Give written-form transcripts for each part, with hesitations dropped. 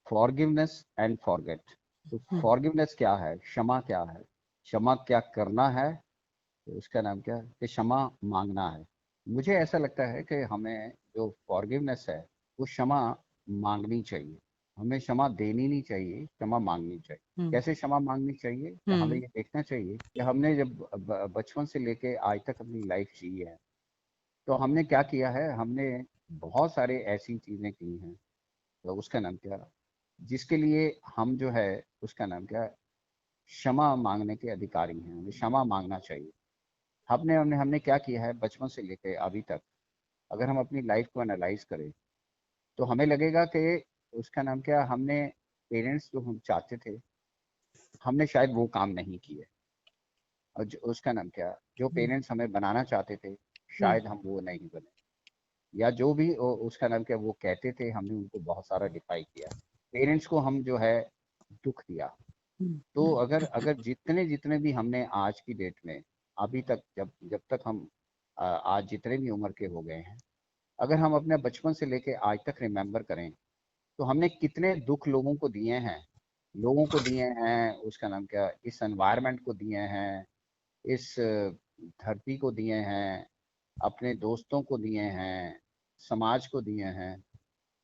Forgiveness and forget. तो forgiveness क्या है, क्षमा क्या है, क्षमा क्या करना है, तो उसका नाम क्या है कि क्षमा मांगना है। मुझे ऐसा लगता है कि हमें जो फॉरगिवनेस है वो क्षमा मांगनी चाहिए। हमें क्षमा देनी नहीं चाहिए, क्षमा मांगनी चाहिए। हम्म। कैसे क्षमा मांगनी चाहिए कि हमें हम्म। ये देखना चाहिए कि हमने जब बचपन से लेके आज तक अपनी लाइफ जी है, तो हमने क्या किया है, हमने बहुत सारे ऐसी चीजें की हैं, तो उसका नाम क्या, जिसके लिए हम जो है उसका नाम क्या, क्षमा मांगने के अधिकारी हैं, हमें क्षमा मांगना चाहिए। हमने हमने हमने क्या किया है बचपन से लेके अभी तक, अगर हम अपनी लाइफ को एनालाइज करें तो हमें लगेगा कि उसका नाम क्या, हमने पेरेंट्स जो हम चाहते थे हमने शायद वो काम नहीं किए, और उसका नाम क्या, जो हम्म। पेरेंट्स हमें बनाना चाहते थे हम्म। शायद हम वो नहीं बने, या जो भी उसका नाम क्या वो कहते थे हमने उनको बहुत सारा डिफाई किया, पेरेंट्स को हम जो है दुख दिया। हम्म। तो अगर अगर जितने जितने भी हमने आज की डेट में अभी तक, जब जब तक हम आज जितने भी उम्र के हो गए हैं, अगर हम अपने बचपन से लेके आज तक रिमेम्बर करें तो हमने कितने दुख लोगों को दिए हैं, लोगों को दिए हैं, उसका नाम क्या, इस एनवायरनमेंट को दिए हैं, इस धरती को दिए हैं, अपने दोस्तों को दिए हैं, समाज को दिए हैं।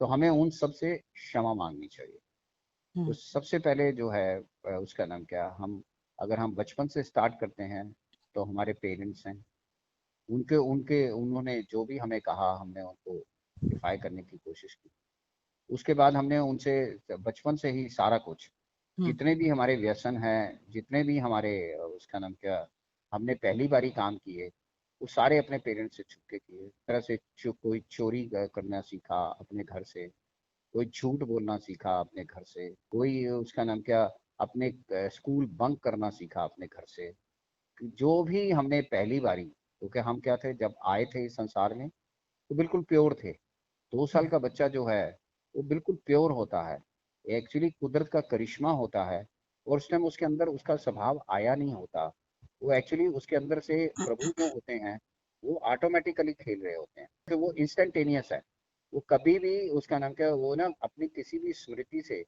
तो हमें उन सब से क्षमा मांगनी चाहिए। तो हम्म। सबसे पहले जो है उसका नाम क्या, हम अगर हम बचपन से स्टार्ट करते हैं तो हमारे पेरेंट्स हैं, उनके उनके उन्होंने जो भी हमें कहा हमने उनको डिफाई करने की कोशिश की। उसके बाद हमने उनसे बचपन से ही सारा कुछ, हम्म। जितने भी हमारे व्यसन हैं, जितने भी हमारे उसका नाम क्या, हमने पहली बारी काम किए, वो सारे अपने पेरेंट्स से छुप के किए। इस तरह से कोई चोरी करना सीखा अपने घर से, कोई झूठ बोलना सीखा अपने घर से, कोई उसका नाम क्या, अपने स्कूल बंक करना सीखा अपने घर से। जो भी हमने पहली बारी, क्योंकि हम क्या थे जब आए थे इस संसार में तो बिल्कुल प्योर थे। 2 साल का बच्चा जो है वो बिल्कुल प्योर होता है, एक्चुअली कुदरत का करिश्मा होता है। और उस टाइम उसके अंदर उसका स्वभाव आया नहीं होता, वो एक्चुअली उसके अंदर से प्रभु जो होते हैं वो ऑटोमेटिकली खेल रहे होते हैं, तो वो इंस्टेंटेनियस है। वो कभी भी उसका नाम क्या, वो ना अपनी किसी भी स्मृति से,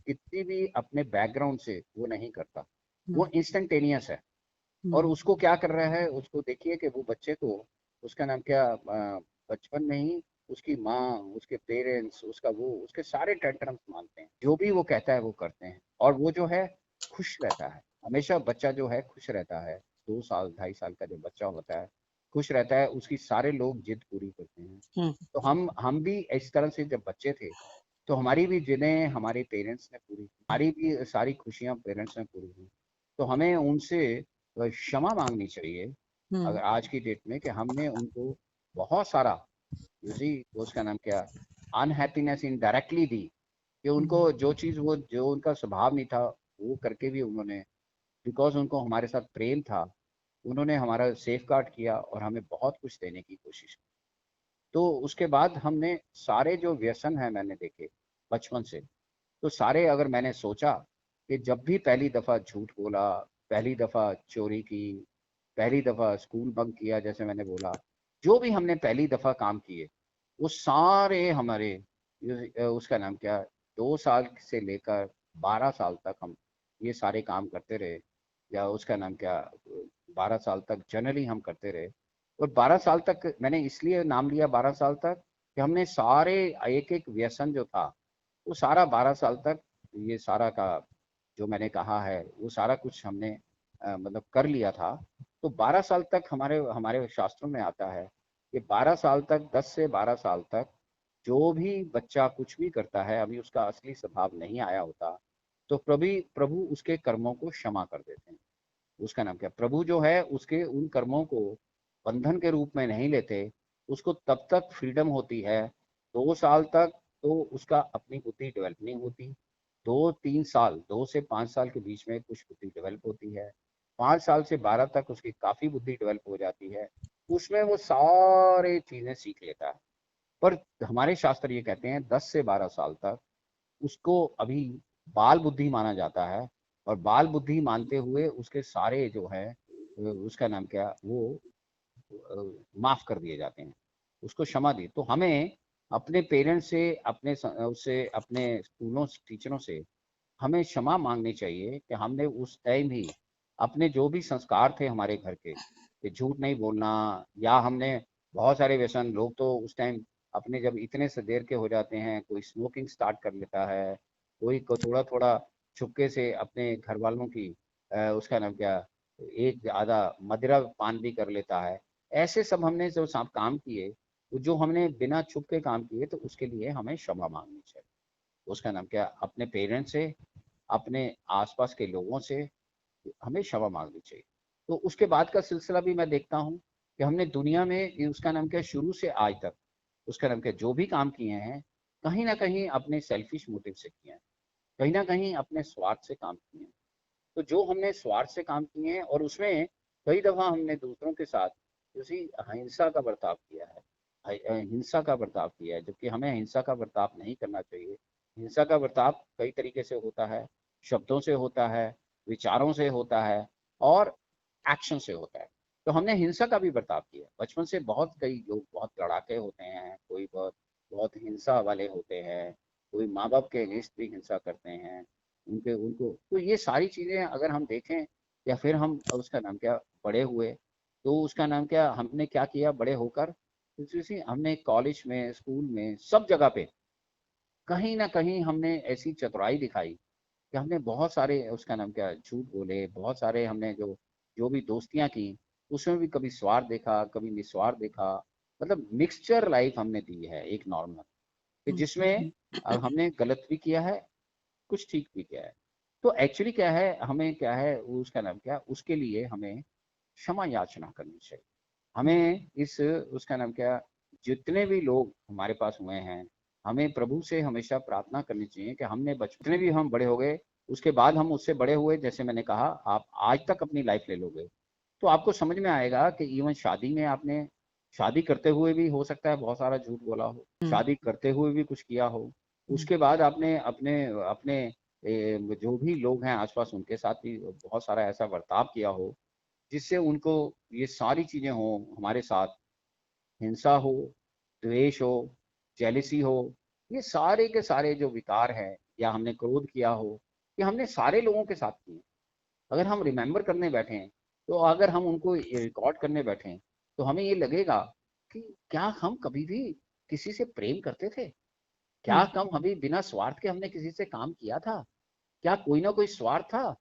कितनी भी अपने बैकग्राउंड से वो नहीं करता, वो हम्म। इंस्टेंटेनियस है। और हम्म। उसको क्या कर रहा है, उसको देखिए कि वो बच्चे को उसका नाम क्या, बचपन में ही उसकी माँ, उसके पेरेंट्स, उसका वो, उसके सारे टेंट्रम्स मानते हैं, जो भी वो कहता है वो करते हैं। और वो जो है खुश रहता है हमेशा, बच्चा जो है खुश रहता है। 2 साल 2.5 साल का जो बच्चा होता है खुश रहता है, उसकी सारे लोग जिद पूरी करते हैं। हम्म। तो हम भी इस तरह से जब बच्चे थे तो हमारी भी जिदें हमारे पेरेंट्स ने पूरी की, हमारी भी सारी खुशियां पेरेंट्स ने पूरी की। तो हमें उनसे क्षमा मांगनी चाहिए अगर हम्म। आज की डेट में, कि हमने उनको बहुत सारा, यूजी उसका नाम क्या, अनहैप्पीनेस इनडायरेक्टली दी, कि हम्म। उनको जो चीज़ वो जो उनका स्वभाव नहीं था वो करके भी उन्होंने, बिकॉज उनको हमारे साथ प्रेम था, उन्होंने हमारा सेफ गार्ड किया और हमें बहुत कुछ देने की कोशिश की। तो उसके बाद हमने सारे जो व्यसन है मैंने देखे बचपन से, तो सारे अगर मैंने सोचा कि जब भी पहली दफ़ा झूठ बोला, पहली दफ़ा चोरी की, पहली दफ़ा स्कूल बंक किया, जैसे मैंने बोला, जो भी हमने पहली दफ़ा काम किए वो सारे हमारे उसका नाम क्या, 2 साल से लेकर 12 साल तक हम ये सारे काम करते रहे, या उसका नाम क्या, 12 साल तक जनरली हम करते रहे। और 12 साल तक मैंने इसलिए नाम लिया 12 साल तक कि हमने सारे, एक एक व्यसन जो था वो सारा 12 साल तक, ये सारा का जो मैंने कहा है वो सारा कुछ हमने मतलब कर लिया था। तो 12 साल तक हमारे हमारे शास्त्रों में आता है कि 12 साल तक, 10 से 12 साल तक जो भी बच्चा कुछ भी करता है, अभी उसका असली स्वभाव नहीं आया होता, तो प्रभु प्रभु उसके कर्मों को क्षमा कर देते हैं। उसका नाम क्या, प्रभु जो है उसके उन कर्मों को बंधन के रूप में नहीं लेते, उसको तब तक फ्रीडम होती है। 2 साल तक तो उसका अपनी बुद्धि डेवलप नहीं होती, 2-3 साल, 2 से 5 साल के बीच में कुछ बुद्धि डेवलप होती है, 5 साल से 12 तक उसकी काफी बुद्धि डेवलप हो जाती है, उसमें वो सारे चीजें सीख लेता है। पर हमारे शास्त्र ये कहते हैं 10 से 12 साल तक उसको अभी बाल बुद्धि माना जाता है, और बाल बुद्धि मानते हुए उसके सारे जो है उसका नाम क्या, वो माफ कर दिए जाते हैं, उसको क्षमा दी। तो हमें अपने पेरेंट्स से, उससे, अपने स्कूलों टीचरों से हमें क्षमा मांगनी चाहिए कि हमने उस टाइम ही अपने जो भी संस्कार थे हमारे घर के, कि झूठ नहीं बोलना, या हमने बहुत सारे व्यसन, लोग तो उस टाइम अपने जब इतने से देर के हो जाते हैं, कोई स्मोकिंग स्टार्ट कर लेता है, कोई को थोड़ा थोड़ा छुपके से अपने घर वालों की उसका नाम क्या, एक आधा मदिरा पान भी कर लेता है। ऐसे सब हमने जो सब काम किए, जो हमने बिना छुप के काम किए, तो उसके लिए हमें क्षमा मांगनी चाहिए। उसका नाम क्या, अपने पेरेंट्स से, अपने आसपास के लोगों से हमें क्षमा मांगनी चाहिए। तो उसके बाद का सिलसिला भी मैं देखता हूँ कि हमने दुनिया में उसका नाम क्या, शुरू से आज तक उसका नाम क्या, जो भी काम किए हैं, कहीं ना कहीं अपने सेल्फिश मोटिव से किए हैं, कहीं ना कहीं अपने स्वार्थ से काम किए हैं। तो जो हमने स्वार्थ से काम किए हैं, और उसमें कई दफा हमने दूसरों के साथ उसी हिंसा का बर्ताव किया है, हिंसा का बर्ताव किया है, जबकि हमें हिंसा का बर्ताव नहीं करना चाहिए। हिंसा का बर्ताव कई तरीके से होता है, शब्दों से होता है, विचारों से होता है, और एक्शन से होता है। तो हमने हिंसा का भी बर्ताव किया। बचपन से बहुत, कई लोग बहुत लड़ाके होते हैं, कोई बहुत बहुत हिंसा वाले होते हैं, कोई माँ बाप के अगेंस्ट भी हिंसा करते हैं, उनके उनको, तो ये सारी चीजें अगर हम देखें, या फिर हम उसका नाम क्या, बड़े हुए, तो उसका नाम क्या, हमने क्या किया बड़े होकर, हमने कॉलेज में, स्कूल में, सब जगह पे कहीं ना कहीं हमने ऐसी चतुराई दिखाई कि हमने बहुत सारे उसका नाम क्या, झूठ बोले, बहुत सारे हमने जो जो भी दोस्तियां की, उसमें भी कभी स्वार्थ देखा, कभी निस्वार्थ देखा। मतलब मिक्सचर लाइफ हमने दी है एक नॉर्मल, कि जिसमें हमने गलत भी किया है, कुछ ठीक भी किया है। तो एक्चुअली क्या है, हमें क्या है उसका नाम क्या, उसके लिए हमें क्षमा याचना करनी चाहिए। हमें इस उसका नाम क्या, जितने भी लोग हमारे पास हुए हैं, हमें प्रभु से हमेशा प्रार्थना करनी चाहिए कि हमने बचपन भी हम बड़े हो गए, उसके बाद हम उससे बड़े हुए, जैसे मैंने कहा, आप आज तक अपनी लाइफ ले लोगे तो आपको समझ में आएगा कि इवन शादी में आपने, शादी करते हुए भी हो सकता है बहुत सारा झूठ बोला हो, शादी करते हुए भी कुछ किया हो, उसके बाद आपने अपने अपने जो भी लोग हैं आसपास, उनके साथ भी बहुत सारा ऐसा बर्ताव किया हो, जिससे उनको ये सारी चीजें हो हमारे साथ, हिंसा हो, द्वेष हो, जेलिसी हो, ये सारे के सारे जो विकार हैं, या हमने क्रोध किया हो, ये हमने सारे लोगों के साथ किए। अगर हम रिमेम्बर करने बैठे, तो अगर हम उनको रिकॉर्ड करने बैठे, तो हमें ये लगेगा कि क्या हम कभी भी किसी से प्रेम करते थे? क्या हम अभी बिना स्वार्थ के हमने किसी से काम किया था? क्या कोई ना कोई स्वार्थ था?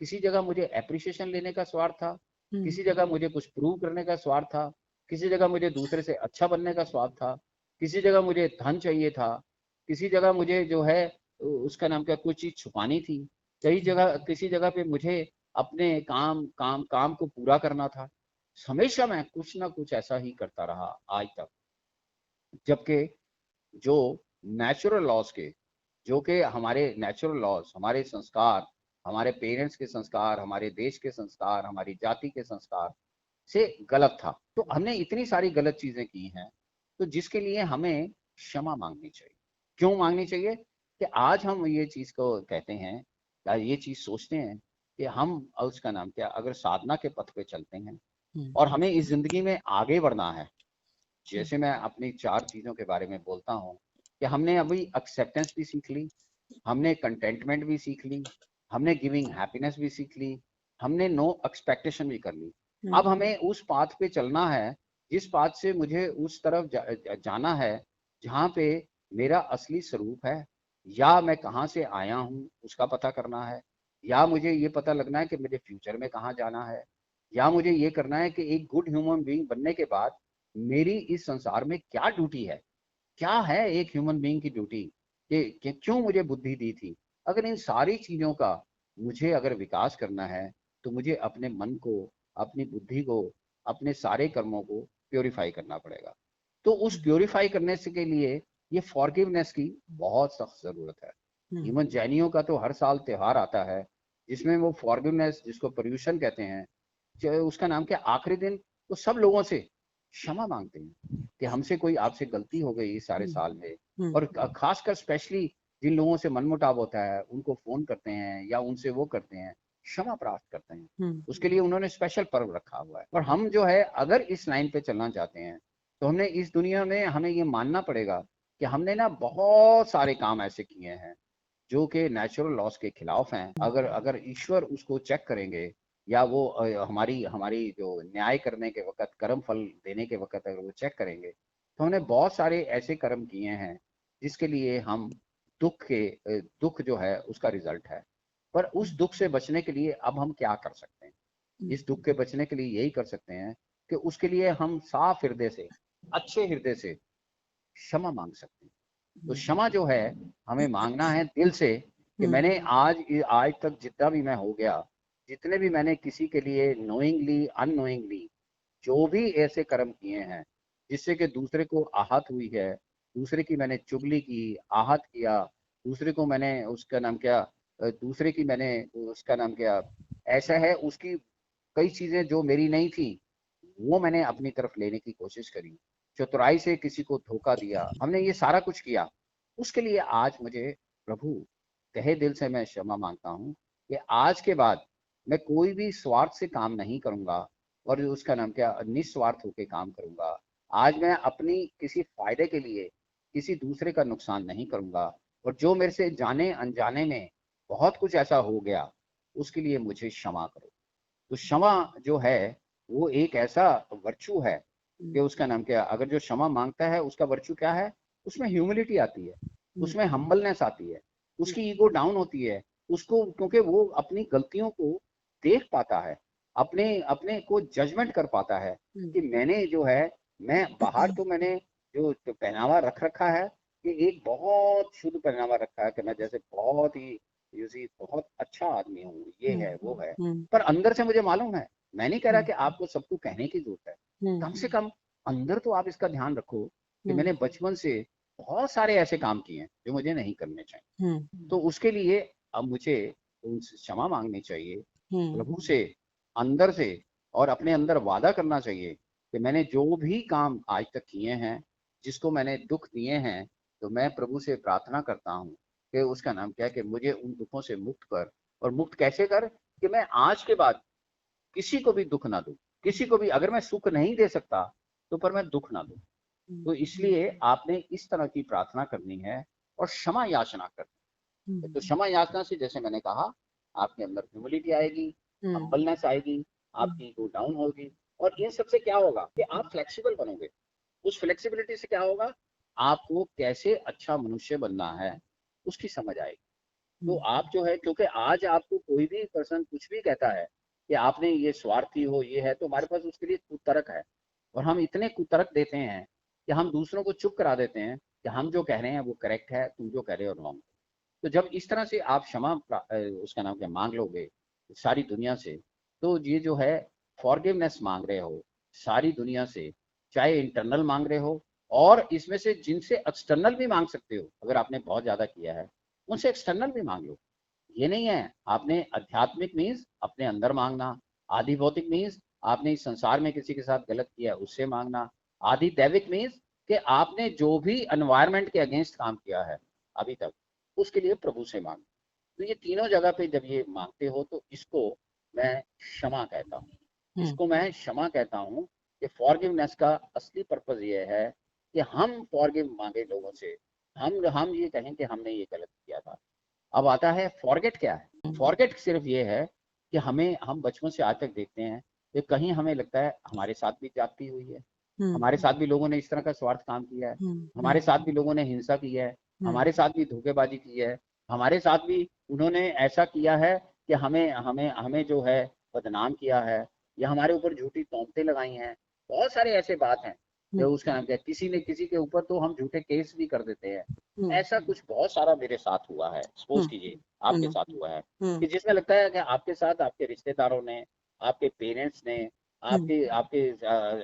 किसी जगह मुझे एप्रिसिएशन लेने का स्वार्थ था, किसी जगह मुझे कुछ प्रूव करने का स्वार्थ था, किसी जगह मुझे दूसरे से अच्छा बनने का स्वार्थ था, किसी जगह मुझे धन चाहिए था, किसी जगह मुझे जो है उसका नाम क्या, कुछ चीज छुपानी थी, कई जगह, किसी जगह पे मुझे अपने काम काम काम को पूरा करना था। हमेशा मैं कुछ ना कुछ ऐसा ही करता रहा आज तक, जबकि जो नेचुरल लॉज के, जो कि हमारे नेचुरल लॉज, हमारे संस्कार, हमारे पेरेंट्स के संस्कार, हमारे देश के संस्कार, हमारी जाति के संस्कार से गलत था, तो हमने इतनी सारी गलत चीजें की हैं, तो जिसके लिए हमें क्षमा मांगनी चाहिए। क्यों मांगनी चाहिए? कि आज हम ये चीज को कहते हैं, या ये चीज सोचते हैं कि हम उसका नाम क्या, अगर साधना के पथ पे चलते हैं और हमें इस जिंदगी में आगे बढ़ना है, जैसे मैं अपनी 4 चीज़ों के बारे में बोलता हूँ, कि हमने अभी एक्सेप्टेंस भी सीख ली, हमने कंटेंटमेंट भी सीख ली, हमने गिविंग हैप्पीनेस भी सीख ली, हमने नो एक्सपेक्टेशन भी कर ली। अब हमें उस पाथ पे चलना है, जिस पाथ से मुझे उस तरफ जाना है, जहाँ पे मेरा असली स्वरूप है, या मैं कहाँ से आया हूँ उसका पता करना है, या मुझे ये पता लगना है कि मुझे फ्यूचर में कहाँ जाना है, या मुझे ये करना है कि एक गुड ह्यूमन बीइंग बनने के बाद मेरी इस संसार में क्या ड्यूटी है, क्या है एक ह्यूमन बीइंग की ड्यूटी, कि क्यों मुझे बुद्धि दी थी। अगर इन सारी चीजों का मुझे अगर विकास करना है, तो मुझे अपने मन को, अपनी बुद्धि को, अपने सारे कर्मों को प्योरीफाई करना पड़ेगा। तो उस प्योरीफाई करने से के लिए ये फॉरगिवनेस की बहुत सख्त जरूरत है। इवन जैनियों का तो हर साल त्योहार आता है, जिसमें वो फॉरगिवनेस, जिसको पर्यूषण कहते हैं, उसका नाम क्या, आखिरी दिन तो सब लोगों से क्षमा मांगते हैं कि हमसे कोई आपसे गलती हो गई इस सारे साल में। और खासकर स्पेशली जिन लोगों से मनमुटाव होता है, उनको फोन करते हैं या उनसे वो करते हैं, क्षमा प्राप्त करते हैं। उसके लिए उन्होंने स्पेशल पर्व रखा हुआ है। और हम जो है, अगर इस लाइन पे चलना चाहते हैं, तो हमने इस दुनिया में हमें ये मानना पड़ेगा कि हमने ना बहुत सारे काम ऐसे किए हैं जो कि नेचुरल लॉस के खिलाफ हैं। अगर अगर ईश्वर उसको चेक करेंगे, या वो हमारी हमारी जो न्याय करने के वक्त, कर्म फल देने के वक्त अगर वो चेक करेंगे, तो हमने बहुत सारे ऐसे कर्म किए हैं जिसके लिए हम दुख जो है उसका रिजल्ट है। पर उस दुख से बचने के लिए अब हम क्या कर सकते हैं? इस दुख के बचने के लिए यही कर सकते हैं कि उसके लिए हम साफ हृदय से, अच्छे हृदय से क्षमा मांग सकते हैं। तो क्षमा जो है हमें मांगना है दिल से, कि मैंने आज आज तक जितना भी मैं हो गया, जितने भी मैंने किसी के लिए नोइंगली अननोइंगली जो भी ऐसे कर्म किए हैं जिससे कि दूसरे को आहत हुई है, दूसरे की मैंने चुगली की, आहत किया, दूसरे को मैंने उसका नाम क्या दूसरे की मैंने उसका नाम क्या ऐसा है, उसकी कई चीजें जो मेरी नहीं थी वो मैंने अपनी तरफ लेने की कोशिश करी, चतुराई से किसी को धोखा दिया, हमने ये सारा कुछ किया। उसके लिए आज मुझे प्रभु तहे दिल से मैं क्षमा मांगता हूँ कि आज के बाद मैं कोई भी स्वार्थ से काम नहीं करूंगा, और उसका नाम क्या निस्वार्थ होकर काम करूंगा। आज मैं अपनी किसी फायदे के लिए किसी दूसरे का नुकसान नहीं करूंगा, और जो मेरे से जाने अनजाने में बहुत कुछ ऐसा हो गया उसके लिए मुझे क्षमा करो। तो क्षमा जो है वो एक ऐसा वर्चू है कि उसका नाम क्या, अगर जो क्षमा मांगता है उसका वर्चू क्या है, उसमें ह्यूमिलिटी आती है, उसमें हम्बलनेस आती है, उसकी ईगो डाउन होती है, उसको क्योंकि वो अपनी गलतियों को देख पाता है, अपने अपने को जजमेंट कर पाता है कि मैंने जो है, मैं बाहर तो मैंने जो पहनावा रख रखा है कि एक बहुत शुद्ध पहनावा रखा है कि मैं जैसे बहुत ही बहुत अच्छा आदमी हूँ, ये है वो है, पर अंदर से मुझे मालूम है, मैं नहीं कह रहा कि आपको सबको कहने की जरूरत है, कम से कम अंदर तो आप इसका ध्यान रखो कि मैंने बचपन से बहुत सारे ऐसे काम किए हैं जो मुझे नहीं करने चाहिए। तो उसके लिए अब मुझे उनसे क्षमा मांगनी चाहिए, प्रभु से, अंदर से, और अपने अंदर वादा करना चाहिए कि मैंने जो भी काम आज तक किए हैं, जिसको मैंने दुख दिए हैं, तो मैं प्रभु से प्रार्थना करता हूँ कि उसका नाम क्या है कि मुझे उन दुखों से मुक्त कर। और मुक्त कैसे कर, कि मैं आज के बाद किसी को भी दुख ना दूं, किसी को भी अगर मैं सुख नहीं दे सकता तो पर मैं दुख ना दूं। तो इसलिए आपने इस तरह की प्रार्थना करनी है और क्षमा याचना करनी है। तो क्षमा याचना से जैसे मैंने कहा, आपके अंदर ह्यूमिलिटी आएगी, हम्बलनेस आएगी, आपकी ईगो डाउन होगी, और इन सबसे क्या होगा कि आप फ्लेक्सिबल बनोगे। उस फ्लेक्सिबिलिटी से क्या होगा, आपको कैसे अच्छा मनुष्य बनना है उसकी समझ आएगी। तो आप जो है, क्योंकि आज आपको कोई भी पर्सन कुछ भी कहता है कि आपने ये स्वार्थी हो, ये है, तो हमारे पास उसके लिए कुतर्क है, और हम इतने कुतर्क देते हैं कि हम दूसरों को चुप करा देते हैं कि हम जो कह रहे हैं वो करेक्ट है, तुम जो कह रहे हो रॉन्ग। तो जब इस तरह से आप क्षमा उसका नाम क्या मांग लोगे सारी दुनिया से, तो ये जो है फॉरगिवनेस मांग रहे हो सारी दुनिया से, चाहे इंटरनल मांग रहे हो, और इसमें से जिनसे एक्सटर्नल भी मांग सकते हो, अगर आपने बहुत ज्यादा किया है उनसे एक्सटर्नल भी मांग लो। ये नहीं है आपने आध्यात्मिक मीन्स अपने अंदर मांगना, आदि भौतिक मीन्स आपने इस संसार में किसी के साथ गलत किया उससे मांगना, आदि दैविक मीन्स कि आपने जो भी एनवायरनमेंट के अगेंस्ट काम किया है अभी तक, उसके लिए प्रभु से मांगो। तो ये तीनों जगह पे जब ये मांगते हो तो इसको मैं क्षमा कहता हूँ, इसको मैं क्षमा कहता हूँ। कि फॉरगिवनेस का असली पर्पज ये है कि हम फॉरगिव मांगे लोगों से, हम ये कहें कि हमने ये गलत किया था। अब आता है फॉरगेट क्या है। फॉरगेट सिर्फ ये है कि हम बचपन से आज तक देखते हैं कि कहीं हमें लगता है हमारे साथ भी जाती हुई है, हमारे साथ भी लोगों ने इस तरह का स्वार्थ काम किया है, हमारे साथ भी लोगों ने हिंसा की है, हमारे साथ भी धोखेबाजी की है, हमारे साथ भी उन्होंने ऐसा किया है कि हमें हमें हमें जो है बदनाम किया है, या हमारे ऊपर झूठी तोहमतें लगाई हैं। बहुत सारे ऐसे बात हैं जो उसका नाम क्या है, किसी ने किसी के ऊपर तो हम झूठे केस भी कर देते हैं। ऐसा कुछ बहुत सारा मेरे साथ हुआ है, सपोज कीजिए आपके साथ हुआ है, कि जिसमें लगता है कि आपके साथ आपके रिश्तेदारों ने, आपके पेरेंट्स ने, आपके आपके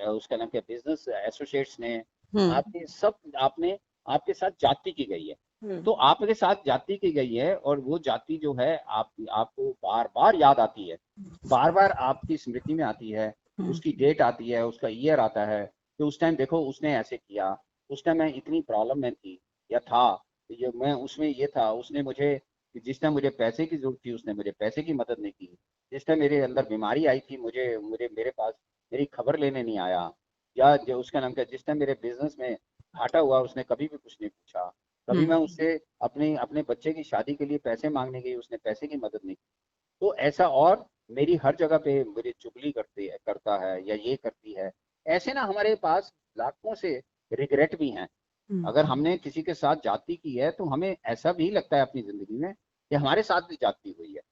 उसका नाम क्या बिजनेस एसोसिएट्स ने, आपके सब आपने आपके साथ जाति की गई है। तो आपके साथ जाति की गई है, और वो जाति जो है आपको बार बार याद आती है, बार बार आपकी स्मृति में आती है, उसकी डेट आती है, उसका ईयर आता है कि उस टाइम देखो उसने ऐसे किया, उस टाइम मैं इतनी प्रॉब्लम में थी या था, ये मैं उसमें ये था, उसने मुझे जिस टाइम मुझे पैसे की जरूरत थी उसने मुझे पैसे की मदद नहीं की, जिस टाइम मेरे अंदर बीमारी आई थी मुझे मुझे मेरे पास मेरी खबर लेने नहीं आया, या जो उसका नाम क्या जिस टाइम मेरे बिजनेस में घाटा हुआ उसने कभी भी कुछ नहीं पूछा। कभी मैं उससे अपने अपने बच्चे की शादी के लिए पैसे मांगने गई, उसने पैसे की मदद नहीं की। तो ऐसा, और मेरी हर जगह पे मेरी चुगली करता है या ये करती है। ऐसे ना हमारे पास लाखों से रिग्रेट भी हैं। अगर हमने किसी के साथ जाति की है तो हमें ऐसा भी लगता है अपनी जिंदगी में कि हमारे साथ भी जाति हुई है।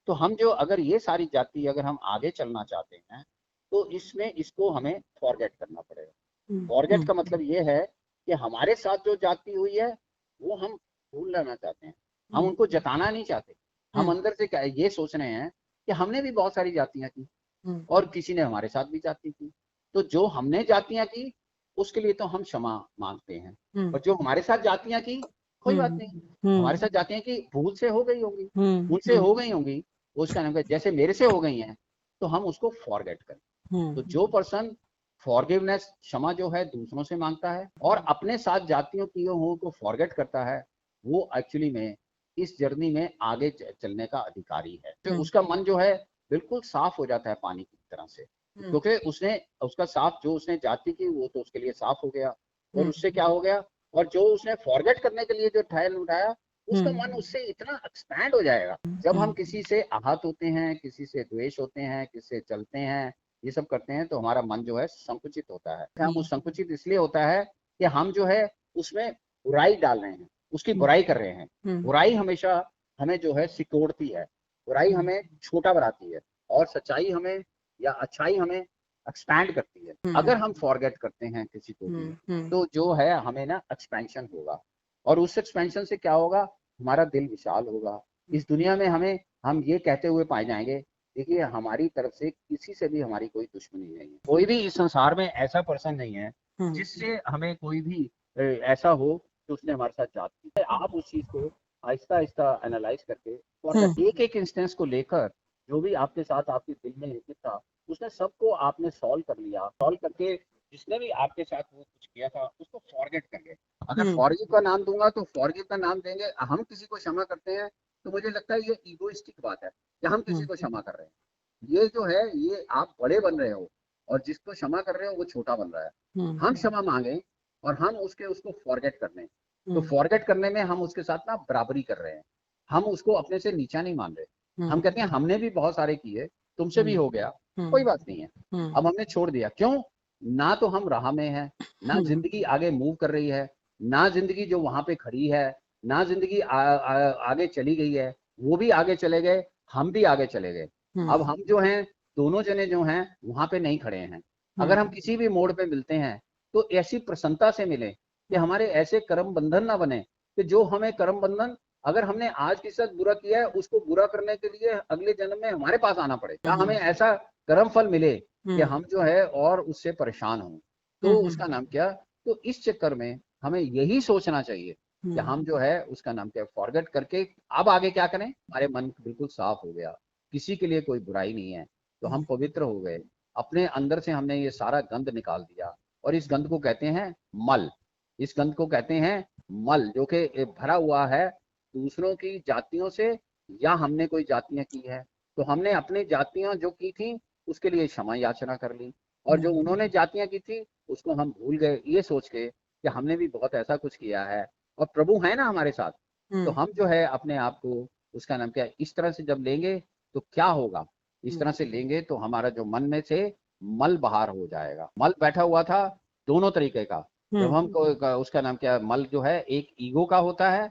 तो हम जो, अगर ये सारी जाति अगर हम आगे चलना चाहते हैं तो इसमें इसको हमें फॉरगेट करना पड़ेगा। फॉरगेट का मतलब ये है कि हमारे साथ जो जाति हुई है वो हम भूल लेना चाहते हैं, हम उनको जताना नहीं चाहते। हम अंदर से क्या ये सोच रहे हैं कि हमने भी बहुत सारी जातियां की और किसी ने हमारे साथ भी जाति की, तो जो हमने जातियां की उसके लिए तो हम क्षमा मांगते हैं, और जो हमारे साथ जातियां की कोई बात नहीं, हमारे साथ जातियां की भूल से हो गई होंगी, उनसे हो गई होंगी, उसका नाम जैसे मेरे से हो गई हैं, तो हम उसको फॉरगेट करें। तो जो पर्सन फॉरगिवनेस, क्षमा जो है दूसरों से मांगता है और अपने साथ जातियों की हो को फॉरगेट करता है, वो एक्चुअली में इस जर्नी में आगे चलने का अधिकारी है। तो उसका मन जो है बिल्कुल साफ हो जाता है पानी की तरह से, क्योंकि उसने उसका साफ जो उसने जाति की वो तो उसके लिए साफ हो गया, और उससे क्या हो गया, और जो उसने फॉरगेट करने के लिए जो ट्रायल उठाया उसका मन उससे इतना एक्सपैंड हो जाएगा। जब हम किसी से आहत होते हैं, किसी से द्वेष होते हैं, किसी से चलते हैं, ये सब करते हैं, तो हमारा मन जो है संकुचित होता है। हम उस संकुचित इसलिए होता है कि हम जो है उसमें बुराई डाल रहे हैं, उसकी बुराई कर रहे हैं। बुराई हमेशा हमें जो है सिकोड़ती है, बुराई हमें छोटा बनाती है, और सच्चाई हमें या अच्छाई हमें एक्सपैंड करती है। अगर हम फॉरगेट करते हैं किसी को भी तो जो है हमें ना एक्सपेंशन होगा, और उस एक्सपेंशन से क्या होगा, हमारा दिल विशाल होगा। इस दुनिया में हम ये कहते हुए पाए जाएंगे, देखिए हमारी तरफ से किसी से भी हमारी कोई दुश्मनी नहीं है। कोई भी इस संसार में ऐसा पर्सन नहीं है जिससे हमें कोई भी ऐसा हो कि उसने हमारे साथ जात की। आप उस चीज को आहिस्ता आहिस्ता एनालाइज करके और एक एक इंस्टेंस को लेकर, जो भी आपके साथ आपके दिल में लिखित था उसने सबको आपने सॉल्व कर लिया, सॉल्व करके जिसने भी आपके साथ वो कुछ किया था उसको फॉरगेट कर गए। अगर फॉरगिव का नाम दूंगा तो फॉरगिव का नाम देंगे, हम किसी को क्षमा करते हैं तो मुझे लगता है ये ईगोइस्टिक बात है कि हम किसी को क्षमा कर रहे हैं। ये जो है ये आप बड़े बन रहे हो और जिसको क्षमा कर रहे हो वो छोटा बन रहा है। हम क्षमा मांगे और हम उसको फॉरगेट कर लें, तो फॉरगेट करने में हम उसके साथ ना बराबरी कर रहे हैं, हम उसको अपने से नीचा नहीं मान रहे। हम कहते हैं हमने भी बहुत सारे किए, तुमसे भी हो गया, कोई बात नहीं है, अब हमने छोड़ दिया। क्यों? ना तो हम राह में है, ना जिंदगी आगे मूव कर रही है, ना जिंदगी जो वहां पे खड़ी है, ना जिंदगी आगे चली गई है, वो भी आगे चले गए, हम भी आगे चले गए। अब हम जो हैं दोनों जने जो हैं वहां पे नहीं खड़े हैं। अगर हम किसी भी मोड़ पे मिलते हैं तो ऐसी प्रसन्नता से मिले कि हमारे ऐसे कर्म बंधन ना बने कि जो हमें कर्म बंधन, अगर हमने आज के साथ बुरा किया है उसको बुरा करने के लिए अगले जन्म में हमारे पास आना पड़े, या हमें ऐसा कर्म फल मिले कि हम जो है और उससे परेशान हों। तो उसका नाम क्या, तो इस चक्कर में हमें यही सोचना चाहिए कि हम जो है उसका नाम क्या, फॉरगेट करके अब आगे क्या करें। हमारे मन बिल्कुल साफ हो गया, किसी के लिए कोई बुराई नहीं है, तो हम पवित्र हो गए, अपने अंदर से हमने ये सारा गंद निकाल दिया, और इस गंद को कहते हैं मल। इस गंद को कहते हैं मल, जो कि भरा हुआ है दूसरों की जातियों से, या हमने कोई जातियां की है तो हमने अपनी जातियां जो की थी उसके लिए क्षमा याचना कर ली, और जो उन्होंने जातियां की थी उसको हम भूल गए, ये सोच के कि हमने भी बहुत ऐसा कुछ किया है और प्रभु है ना हमारे साथ। तो हम जो है अपने आप को, उसका नाम क्या है, इस तरह से जब लेंगे तो क्या होगा, इस तरह से लेंगे तो हमारा जो मन में से मल बाहर हो जाएगा। मल बैठा हुआ था दोनों तरीके का। जब हम उसका नाम क्या है, मल जो है एक ईगो का होता है,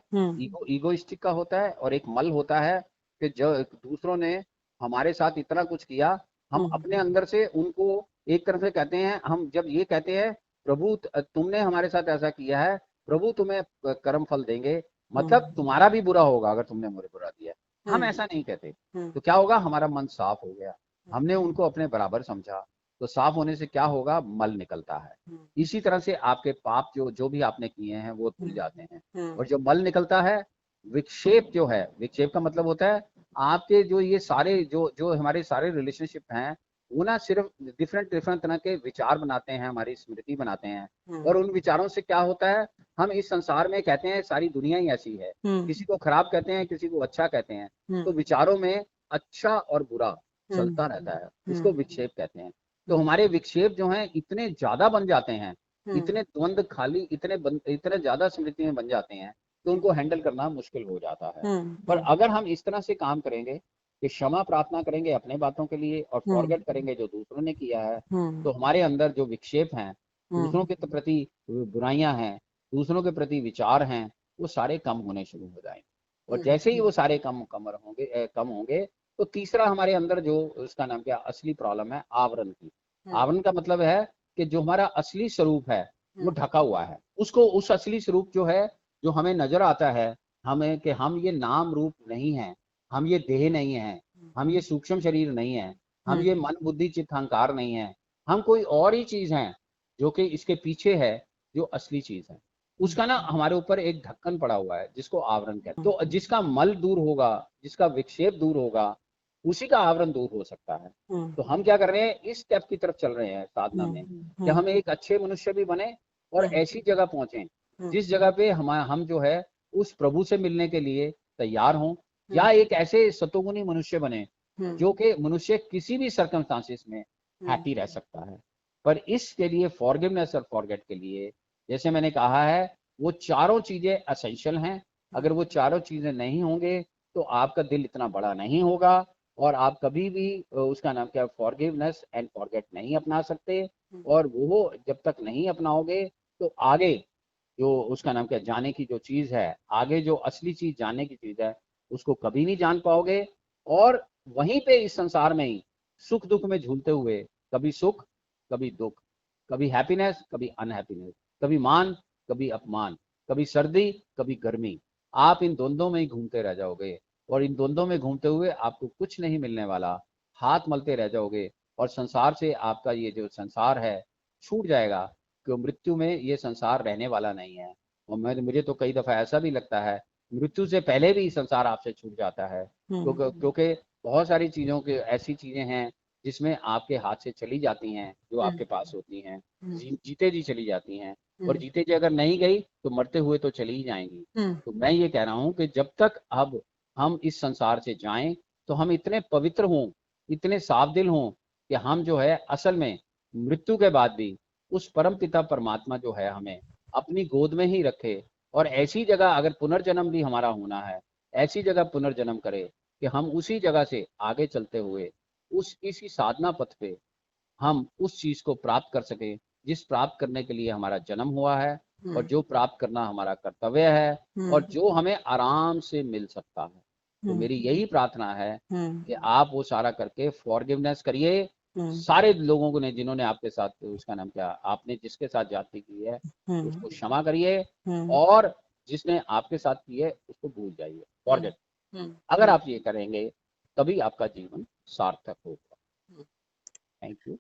ईगोइस्टिक का होता है, और एक मल होता है कि जो दूसरों ने हमारे साथ इतना कुछ किया, हम अपने अंदर से उनको एक तरह से कहते हैं, हम जब ये कहते हैं प्रभु तुमने हमारे साथ ऐसा किया है, प्रभु तुम्हें कर्म फल देंगे, मतलब तुम्हारा भी बुरा होगा अगर तुमने मुझे बुरा दिया। हम ऐसा नहीं कहते, तो क्या होगा, हमारा मन साफ हो गया, हमने उनको अपने बराबर समझा, तो साफ होने से क्या होगा, मल निकलता है। इसी तरह से आपके पाप जो जो भी आपने किए हैं वो धुल जाते हैं, और जो मल निकलता है, विक्षेप जो है, विक्षेप का मतलब होता है आपके जो ये सारे जो जो हमारे सारे रिलेशनशिप हैं वो ना सिर्फ डिफरेंट डिफरेंट तरह के विचार बनाते हैं, हमारी स्मृति बनाते हैं, और उन विचारों से क्या होता है, हम इस संसार में कहते हैं सारी दुनिया ही ऐसी है, किसी को खराब कहते हैं, किसी को अच्छा कहते हैं, तो विचारों में अच्छा और बुरा चलता रहता है, इसको विक्षेप कहते हैं। तो हमारे विक्षेप जो हैं इतने ज्यादा बन जाते हैं इतने द्वंद खाली, इतने ज्यादा स्मृति में बन जाते हैं कि उनको हैंडल करना मुश्किल हो जाता है। पर अगर हम इस तरह से काम करेंगे कि क्षमा प्रार्थना करेंगे अपने बातों के लिए और फॉरगेट करेंगे जो दूसरों ने किया है, तो हमारे अंदर जो विक्षेप हैं, दूसरों के प्रति बुराइयां हैं, दूसरों के प्रति विचार हैं, वो सारे कम होने शुरू हो जाएंगे। और जैसे ही वो सारे कम होंगे, तो तीसरा हमारे अंदर जो उसका नाम क्या असली प्रॉब्लम है, आवरण की। आवरण का मतलब है कि जो हमारा असली स्वरूप है वो ढका हुआ है। उसको, उस असली स्वरूप जो है, जो हमें नजर आता है हमें कि हम ये नाम रूप नहीं है, हम ये देह नहीं है, हम ये सूक्ष्म शरीर नहीं है, हम ये मन बुद्धि चित्त अहंकार नहीं है, हम कोई और ही चीज है जो कि इसके पीछे है, जो असली चीज है। उसका ना हमारे ऊपर एक ढक्कन पड़ा हुआ है जिसको आवरण कहते हैं। तो जिसका मल दूर होगा, जिसका विक्षेप दूर होगा, उसी का आवरण दूर हो सकता है। तो हम क्या कर रहे हैं, इस स्टेप की तरफ चल रहे हैं साधना में कि हम एक अच्छे मनुष्य भी बने और ऐसी जगह पहुंचे जिस जगह पे हम जो है उस प्रभु से मिलने के लिए तैयार हों, या एक ऐसे सतोगुणी मनुष्य बने जो कि मनुष्य किसी भी सर्कमस्टांसिस में हैप्पी रह सकता है। पर इसके लिए फॉरगिवनेस और फॉरगेट के लिए, जैसे मैंने कहा है, वो चारों चीजें एसेंशियल हैं। अगर वो चारों चीजें नहीं होंगे तो आपका दिल इतना बड़ा नहीं होगा और आप कभी भी उसका नाम क्या, फॉरगिवनेस एंड फॉरगेट नहीं अपना सकते। और वो जब तक नहीं अपनाओगे तो आगे जो उसका नाम क्या, जाने की जो चीज है, आगे जो असली चीज जानने की चीज है, उसको कभी नहीं जान पाओगे। और वहीं पे इस संसार में ही सुख दुख में झूलते हुए, कभी सुख कभी दुख, कभी हैप्पीनेस कभी अनहैप्पीनेस, कभी मान कभी अपमान, कभी सर्दी कभी गर्मी, आप इन द्वंद्वों में ही घूमते रह जाओगे। और इन द्वंद्वों में घूमते हुए आपको कुछ नहीं मिलने वाला, हाथ मलते रह जाओगे और संसार से आपका ये जो संसार है छूट जाएगा, कि मृत्यु में ये संसार रहने वाला नहीं है। और मुझे तो कई दफा ऐसा भी लगता है मृत्यु से पहले भी संसार आपसे छूट जाता है, क्योंकि बहुत सारी चीजों के ऐसी चीजें हैं जिसमें आपके हाथ से चली जाती हैं, जो आपके पास होती हैं, जीते जी चली जाती हैं। और जीते जी अगर नहीं गई तो मरते हुए तो चली ही जाएंगी। तो मैं ये कह रहा हूँ कि जब तक अब हम इस संसार से जाएं तो हम इतने पवित्र हों, इतने साफ दिल हों कि हम जो है असल में मृत्यु के बाद भी उस परम पिता परमात्मा जो है हमें अपनी गोद में ही रखे। और ऐसी जगह अगर पुनर्जन्म भी हमारा होना है, ऐसी जगह पुनर्जन्म करे कि हम उसी जगह से आगे चलते हुए उस इसी साधना पथ पे हम उस चीज को प्राप्त कर सके जिस प्राप्त करने के लिए हमारा जन्म हुआ है, और जो प्राप्त करना हमारा कर्तव्य है, और जो हमें आराम से मिल सकता है। तो मेरी यही प्रार्थना है कि आप वो सारा करके फॉरगिवनेस करिए सारे लोगों को ने जिन्होंने आपके साथ, उसका नाम क्या, आपने जिसके साथ जाति की है उसको क्षमा करिए, और जिसने आपके साथ की है उसको भूल जाइए, फॉरगेट। अगर आप ये करेंगे तभी आपका जीवन सार्थक होगा। Thank you.